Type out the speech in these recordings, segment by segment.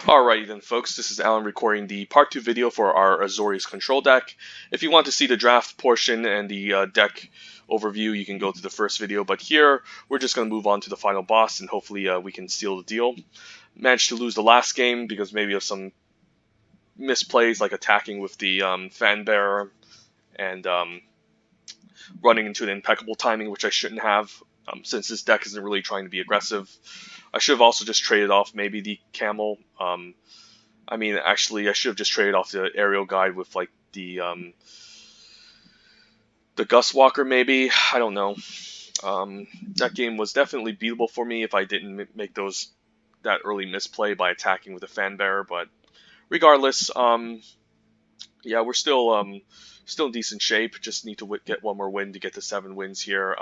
Alrighty then folks, this is Alan recording the part 2 video for our Azorius control deck. If you want to see the draft portion and the deck overview, you can go to the first video, but here we're just going to move on to the final boss and hopefully we can seal the deal. Managed to lose the last game because maybe of some misplays like attacking with the fan bearer and running into an impeccable timing, which I shouldn't have since this deck isn't really trying to be aggressive. I should have also just traded off maybe the camel. Actually, I should have just traded off the aerial guide with like the Gust Walker maybe. I don't know. That game was definitely beatable for me if I didn't make that early misplay by attacking with a fan bearer. But regardless, yeah, we're still in decent shape. Just need to get one more win to get to 7 wins here.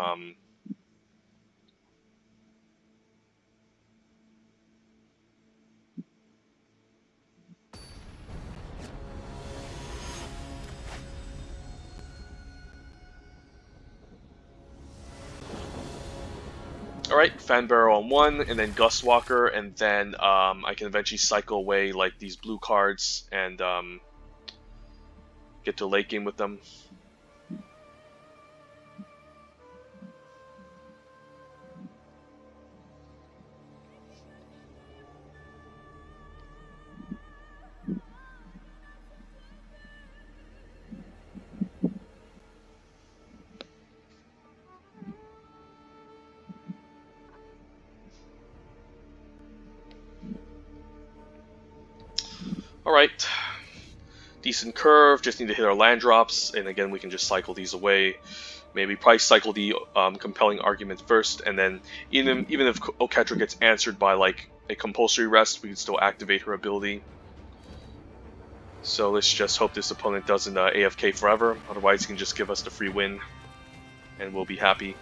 Alright, Fan Barrel on 1, and then Gust Walker, and then I can eventually cycle away like these blue cards and get to late game with them. Alright, decent curve, just need to hit our land drops, and again we can just cycle these away. Maybe probably cycle the compelling argument first, and then even if Oketra gets answered by like a compulsory rest, we can still activate her ability. So let's just hope this opponent doesn't AFK forever, otherwise he can just give us the free win, and we'll be happy.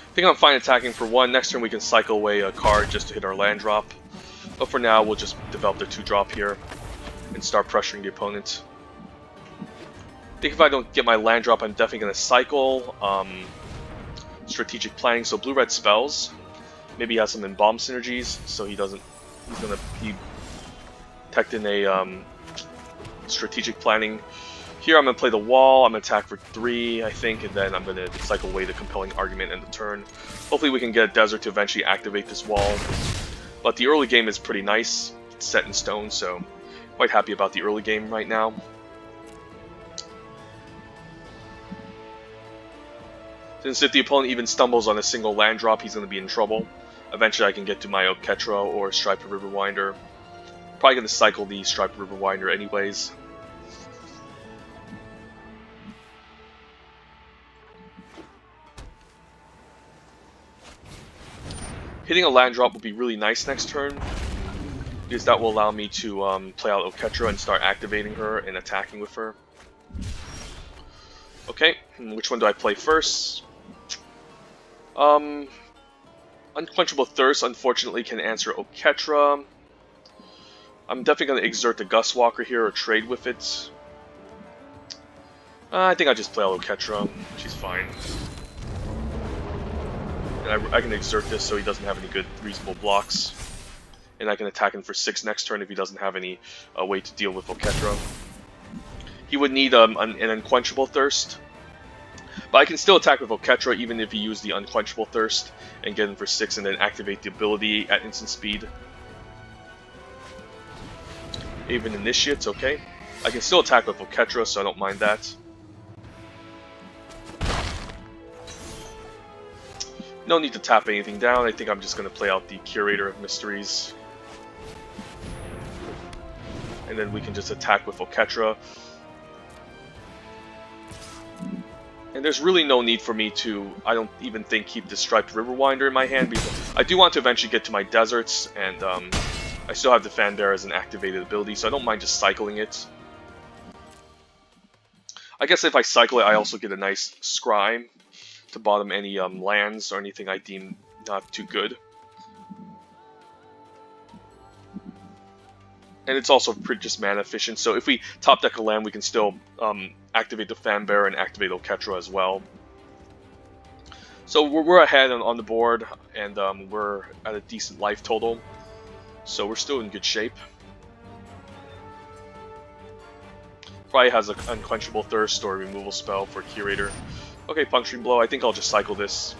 I think I'm fine attacking for 1. Next turn we can cycle away a card just to hit our land drop. But for now we'll just develop the 2-drop here and start pressuring the opponent. I think if I don't get my land drop, I'm definitely going to cycle strategic planning, so blue-red spells. Maybe he has some embalm synergies, so he's going to be teched in a strategic planning. Here I'm going to play the wall, I'm going to attack for 3, I think, and then I'm going to cycle away the compelling argument and the turn. Hopefully we can get a desert to eventually activate this wall. But the early game is pretty nice, it's set in stone, so quite happy about the early game right now. Since if the opponent even stumbles on a single land drop, he's going to be in trouble. Eventually I can get to my Oketra or Striped Riverwinder. Probably going to cycle the Striped Riverwinder anyways. Hitting a land drop will be really nice next turn, because that will allow me to play out Oketra and start activating her and attacking with her. Okay, which one do I play first? Unquenchable Thirst, unfortunately, can answer Oketra. I'm definitely going to exert the Gust Walker here or trade with it. I think I'll just play out Oketra. She's fine. And I can exert this so he doesn't have any good reasonable blocks. And I can attack him for 6 next turn if he doesn't have any way to deal with Oketra. He would need an Unquenchable Thirst. But I can still attack with Oketra even if he used the Unquenchable Thirst and get him for 6 and then activate the ability at instant speed. Even Initiates, okay. I can still attack with Oketra, so I don't mind that. No need to tap anything down. I think I'm just going to play out the Curator of Mysteries. And then we can just attack with Oketra. And there's really no need for me to, I don't even think, keep the Striped Riverwinder in my hand, because I do want to eventually get to my deserts, and I still have the Fanbearer as an activated ability, so I don't mind just cycling it. I guess if I cycle it, I also get a nice scry to bottom any lands or anything I deem not too good. And it's also pretty just mana efficient, so if we top deck a land, we can still activate the Fanbearer and activate Oketra as well. So we're ahead on the board, and we're at a decent life total, so we're still in good shape. Probably has an Unquenchable Thirst or a removal spell for Curator. Okay, Puncturing Blow. I think I'll just cycle this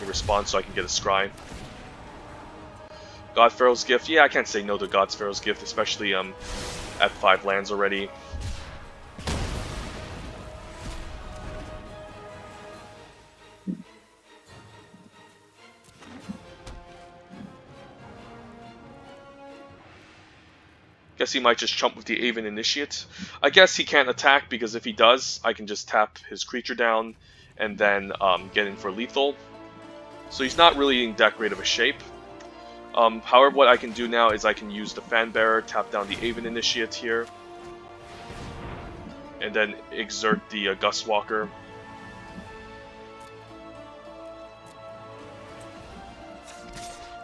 in response so I can get a scry. God Pharaoh's Gift. Yeah, I can't say no to God Pharaoh's Gift, especially at 5 lands already. Guess he might just chump with the Aven Initiate. I guess he can't attack because if he does, I can just tap his creature down and then get in for lethal. So he's not really in that great of a shape. However, what I can do now is I can use the Fanbearer, tap down the Aven Initiate here, and then exert the Gustwalker.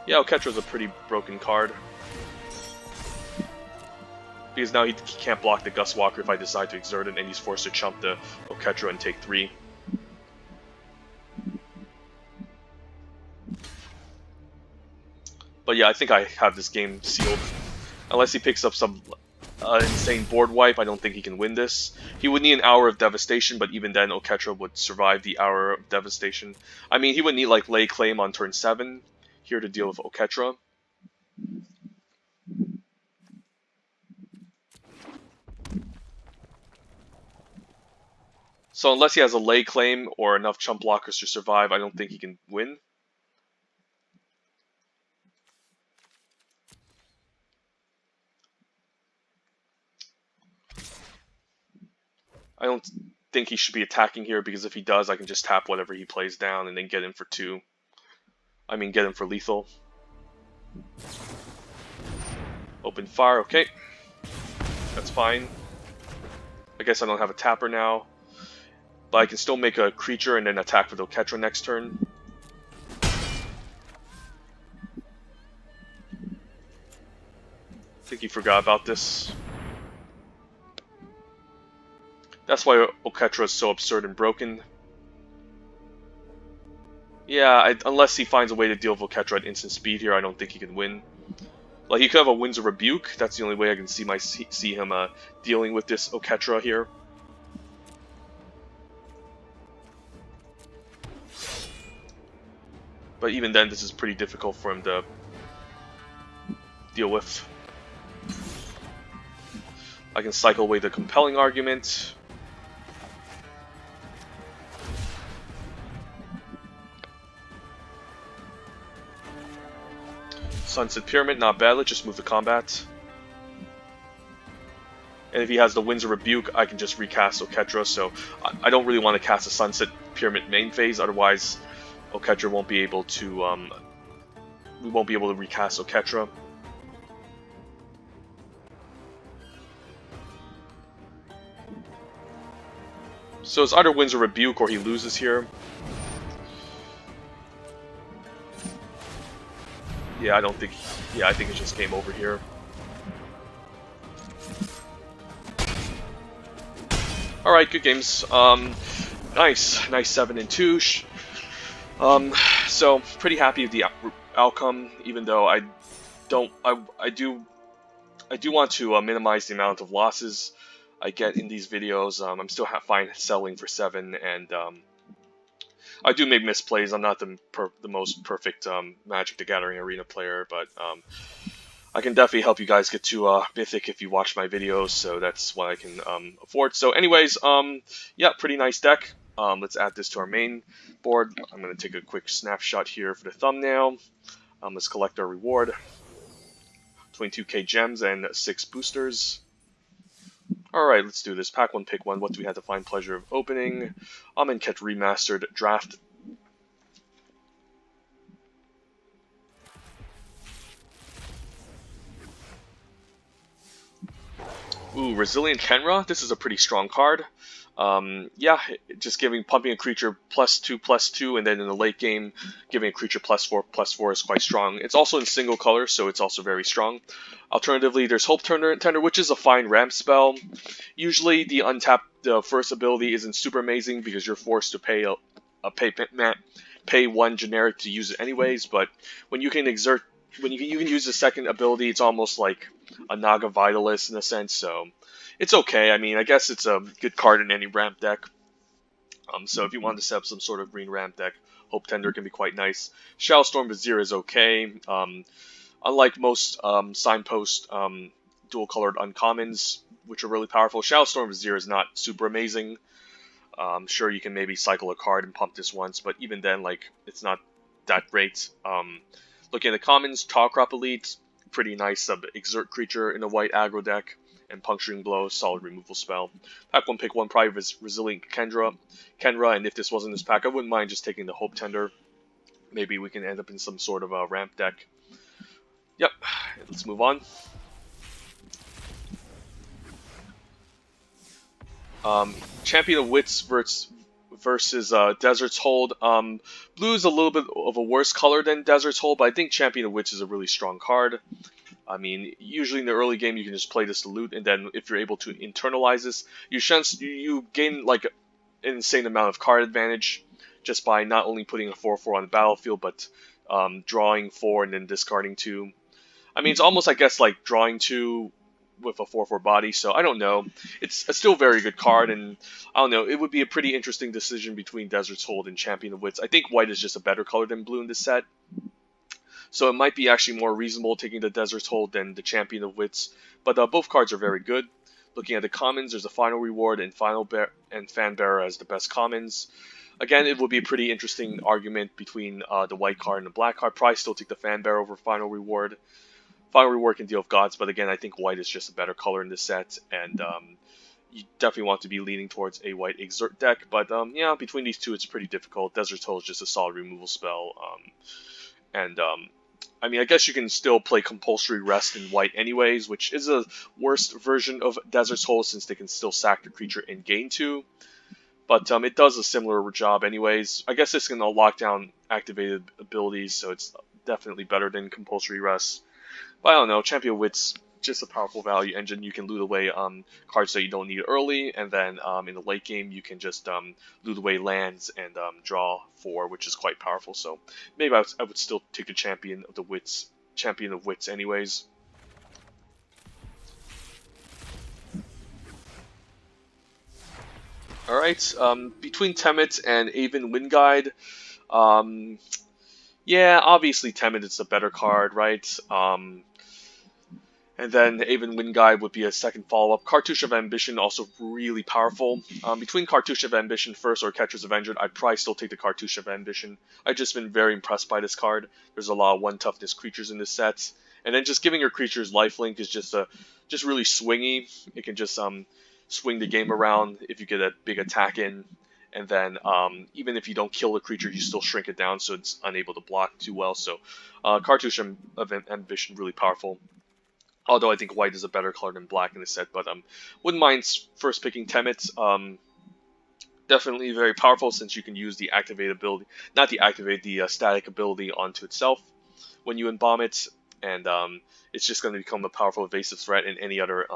Yeah, Oketra's a pretty broken card. Because now he can't block the Gustwalker if I decide to exert it, and he's forced to chump the Oketra and take 3. But yeah, I think I have this game sealed. Unless he picks up some insane board wipe, I don't think he can win this. He would need an Hour of Devastation, but even then Oketra would survive the Hour of Devastation. I mean, he would need like Lay Claim on turn 7 here to deal with Oketra. So unless he has a Lay Claim or enough chump blockers to survive, I don't think he can win. I don't think he should be attacking here, because if he does, I can just tap whatever he plays down and then get him for 2. I mean, get him for lethal. Open fire, okay. That's fine. I guess I don't have a tapper now. But I can still make a creature and then attack with Oketra next turn. I think he forgot about this. That's why Oketra is so absurd and broken. Yeah, unless he finds a way to deal with Oketra at instant speed here, I don't think he can win. Like, he could have a Winds of Rebuke. That's the only way I can see him dealing with this Oketra here. But even then, this is pretty difficult for him to deal with. I can cycle away the Compelling Argument. Sunset Pyramid, not bad. Let's just move to combat. And if he has the Winds of Rebuke, I can just recast Oketra, so I don't really want to cast a Sunset Pyramid main phase, otherwise Oketra won't be able to, we won't be able to recast Oketra. So it's either Winds of Rebuke or he loses here. Yeah, I think it's just game over here. Alright, good games. Nice 7 and 2. So pretty happy with the outcome, even though I do want to minimize the amount of losses I get in these videos. I'm still fine selling for 7, and I do make misplays. I'm not the most perfect Magic the Gathering Arena player, but I can definitely help you guys get to Mythic if you watch my videos, so that's what I can afford. So anyways, yeah, pretty nice deck. Let's add this to our main board. I'm going to take a quick snapshot here for the thumbnail. Let's collect our reward. 22k gems and 6 boosters. Alright, let's do this. Pack 1, pick 1. What do we have to find pleasure of opening? Amonkhet Remastered Draft. Ooh, Resilient Kenra. This is a pretty strong card. Yeah, just pumping a creature +2/+2, and then in the late game, giving a creature +4/+4 is quite strong. It's also in single color, so it's also very strong. Alternatively, there's Hope Tender, which is a fine ramp spell. Usually, the first ability isn't super amazing because you're forced to pay one generic to use it anyways. But when you can you can use the second ability, it's almost like a Naga Vitalist in a sense. So it's okay. I mean, I guess it's a good card in any ramp deck. So if you want to set up some sort of green ramp deck, Hope Tender can be quite nice. Shadowstorm Vizier is okay. Unlike most signpost dual-colored uncommons, which are really powerful, Shadowstorm Vizier is not super amazing. Sure, you can maybe cycle a card and pump this once, but even then, like, it's not that great. Looking at the commons, Tallcrop Elite, pretty nice exert creature in a white aggro deck, and Puncturing Blow, solid removal spell. Pack 1, pick 1, probably Resilient Kenra, and if this wasn't this pack, I wouldn't mind just taking the Hope Tender. Maybe we can end up in some sort of a ramp deck. Yep, let's move on. Champion of Wits versus Desert's Hold. Blue is a little bit of a worse color than Desert's Hold, but I think Champion of Wits is a really strong card. I mean, usually in the early game you can just play this to loot, and then if you're able to internalize this, you gain like an insane amount of card advantage just by not only putting a 4/4 on the battlefield, but drawing 4 and then discarding 2. I mean, it's almost, I guess, like drawing 2 with a 4/4 body, so I don't know. It's a still very good card, and I don't know. It would be a pretty interesting decision between Desert's Hold and Champion of Wits. I think white is just a better color than blue in this set, so it might be actually more reasonable taking the Desert's Hold than the Champion of Wits. But both cards are very good. Looking at the commons, there's a Final Reward and Fan Bearer as the best commons. Again, it would be a pretty interesting argument between the white card and the black card. Probably still take the Fan Bearer over Final Reward. Final Reward can deal with gods, but again, I think white is just a better color in this set, and you definitely want to be leaning towards a white Exert deck. But yeah, between these two, it's pretty difficult. Desert's Hold is just a solid removal spell, I mean, I guess you can still play Compulsory Rest in white anyways, which is a worse version of Desert's Hold since they can still sack the creature and gain 2. But it does a similar job anyways. I guess it's going to lock down activated abilities, so it's definitely better than Compulsory Rest. But I don't know, Champion Wits, just a powerful value engine. You can loot away cards that you don't need early, and then in the late game you can just loot away lands and draw 4, which is quite powerful. So maybe I would still take the Champion of Wits anyways. Alright, between Temet and Aven Windguide, yeah, obviously Temet is a better card, right? And then Aven Windguide would be a second follow-up. Cartouche of Ambition, also really powerful. Between Cartouche of Ambition first or Catcher's Avenger, I'd probably still take the Cartouche of Ambition. I've just been very impressed by this card. There's a lot of 1-toughness creatures in this set. And then just giving your creatures lifelink is just really swingy. It can just swing the game around if you get a big attack in. And then even if you don't kill the creature, you still shrink it down so it's unable to block too well. So Cartouche of Ambition, really powerful. Although I think white is a better color than black in this set, but wouldn't mind first picking Temet. Definitely very powerful since you can use the the static ability onto itself when you embalm it, and it's just going to become a powerful evasive threat, and any other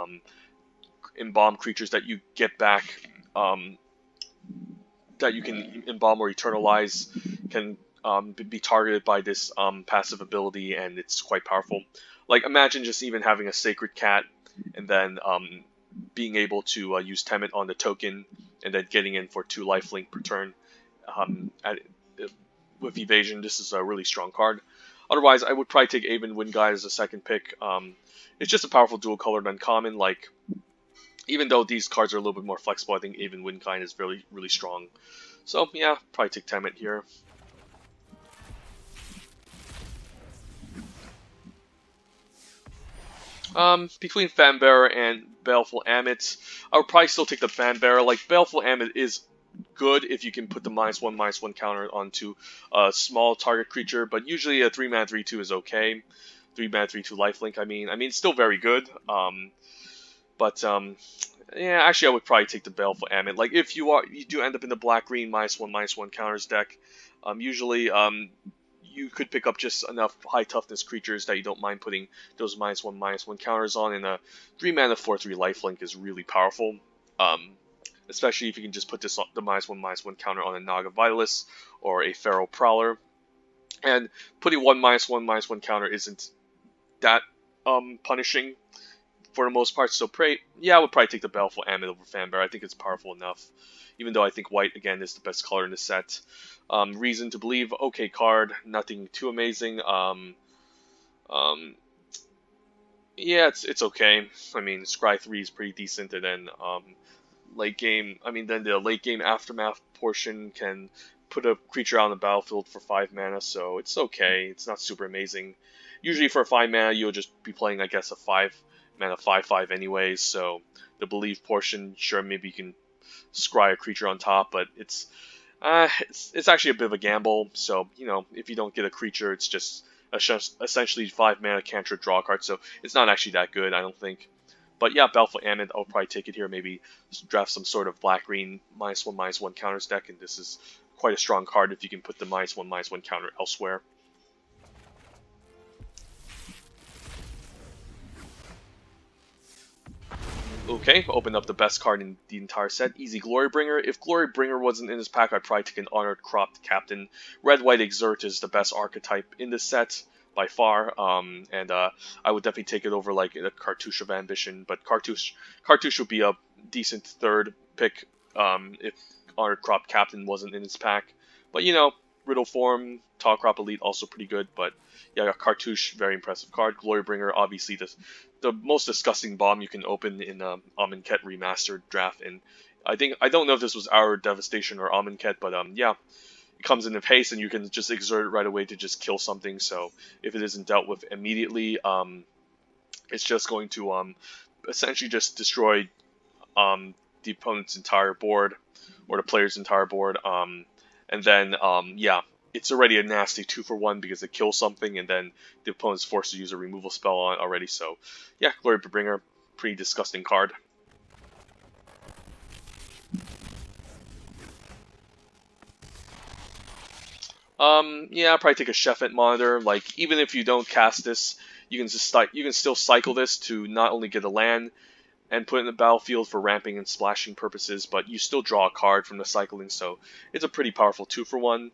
embalm creatures that you get back that you can embalm or eternalize can be targeted by this passive ability, and it's quite powerful. Like, imagine just even having a Sacred Cat and then being able to use Temet on the token and then getting in for 2 lifelink per turn. With Evasion, this is a really strong card. Otherwise, I would probably take Aven Windguide as a second pick. It's just a powerful dual-colored uncommon. Like, even though these cards are a little bit more flexible, I think Aven Windguide is really, really strong. So, yeah, probably take Temet here. Between Fanbearer and Baleful Amit, I would probably still take the Fanbearer. Like, Baleful Amit is good if you can put the -1/-1 counter onto a small target creature, but usually a 3-mana 3/2 is okay. 3-mana 3/2 lifelink, I mean, it's still very good. But yeah, actually, I would probably take the Baleful Ammon. Like, if you do end up in the black-green -1/-1 counters deck, usually you could pick up just enough high toughness creatures that you don't mind putting those -1/-1 counters on, and a 3-mana 4/3 lifelink is really powerful. Um, Especially if you can just put this on the -1/-1 counter on a Naga Vitalist or a Feral Prowler. And putting one -1/-1 counter isn't that punishing for the most part. So yeah, I would probably take the Baleful Ammon over Fanbear. I think it's powerful enough. Even though I think white again is the best color in the set. Reason to Believe, okay card, nothing too amazing. Yeah, it's okay. I mean, Scry 3 is pretty decent, and then late game. I mean, then the late game aftermath portion can put a creature out on the battlefield for 5 mana, so it's okay. It's not super amazing. Usually for 5 mana, you'll just be playing, I guess, a 5 mana 5/5 anyways. So the Believe portion, sure, maybe you can scry a creature on top, but it's actually a bit of a gamble. So if you don't get a creature, it's just essentially 5 mana cantrip draw card. So it's not actually that good, I don't think. But yeah, Baleful Ammon, I'll probably take it here. Maybe draft some sort of black-green -1/-1 counters deck, and this is quite a strong card if you can put the -1/-1 counter elsewhere. Okay, open up the best card in the entire set, Easy Glorybringer. If Glorybringer wasn't in this pack, I'd probably take an Honored Cropped Captain. Red-White Exert is the best archetype in this set by far, and I would definitely take it over like a Cartouche of Ambition, but Cartouche would be a decent third pick if Honored Cropped Captain wasn't in his pack. But Riddle Form, Tall Crop Elite also pretty good, but yeah, Cartouche, very impressive card. Glorybringer, obviously the most disgusting bomb you can open in Amonkhet Remastered draft, and I don't know if this was our Devastation or Amonkhet, but yeah, it comes in haste and you can just exert it right away to just kill something. So if it isn't dealt with immediately, it's just going to essentially just destroy the opponent's entire board or the player's entire board, and then yeah, it's already a nasty 2-for-1 because it kills something, and then the opponent's forced to use a removal spell on it already. So yeah, Glorybringer, pretty disgusting card. Yeah, I'll probably take a Sheffet Monitor. Like, even if you don't cast this, you can still cycle this to not only get a land and put it in the battlefield for ramping and splashing purposes, but you still draw a card from the cycling, so it's a pretty powerful 2-for-1.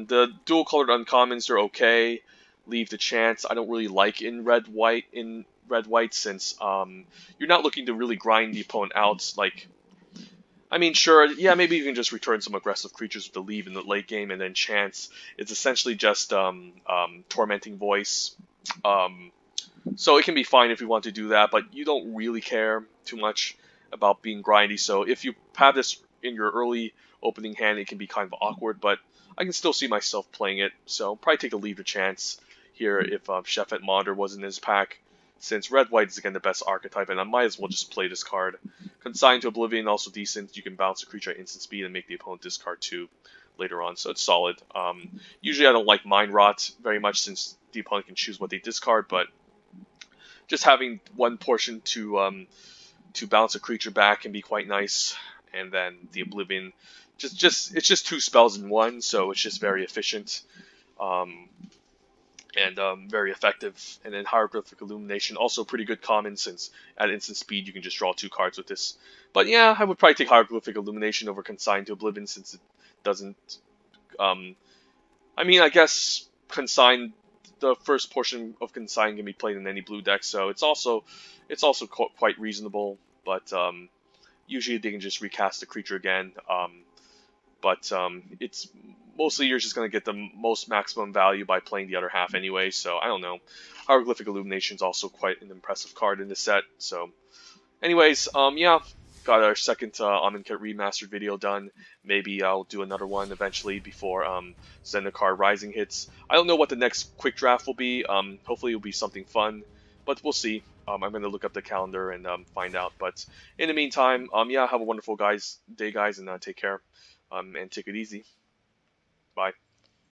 The dual colored uncommons are okay. Leave the chance. I don't really like in red white since you're not looking to really grind the opponent out. Like, I mean, sure, yeah, maybe you can just return some aggressive creatures with the leave in the late game, and then chance. It's essentially just tormenting voice. So it can be fine if you want to do that, but you don't really care too much about being grindy. So if you have this in your early opening hand, it can be kind of awkward, but I can still see myself playing it. So probably take a leave the chance here if Sheffet Monitor wasn't in his pack, since red-white is again the best archetype, and I might as well just play this card. Consign to Oblivion, also decent. You can bounce a creature at instant speed and make the opponent discard 2 later on, so it's solid. Usually I don't like Mind Rot very much since the opponent can choose what they discard, but just having one portion to bounce a creature back can be quite nice, and then the Oblivion, it's just 2 spells in 1, so it's just very efficient, and very effective. And then Hieroglyphic Illumination, also pretty good common, since at instant speed you can just draw 2 cards with this. But yeah, I would probably take Hieroglyphic Illumination over Consign to Oblivion, since it doesn't. I mean, I guess Consign, the first portion of Consign can be played in any blue deck, so it's also quite reasonable. But usually they can just recast the creature again. But it's mostly you're just going to get the most maximum value by playing the other half anyway, so I don't know. Hieroglyphic Illumination is also quite an impressive card in this set. So anyways, yeah, got our second Amonkhet Remastered video done. Maybe I'll do another one eventually before Zendikar Rising hits. I don't know what the next quick draft will be. Hopefully it'll be something fun, but we'll see. I'm going to look up the calendar and find out. But in the meantime, yeah, have a wonderful day, guys, and take care. And take it easy. Bye.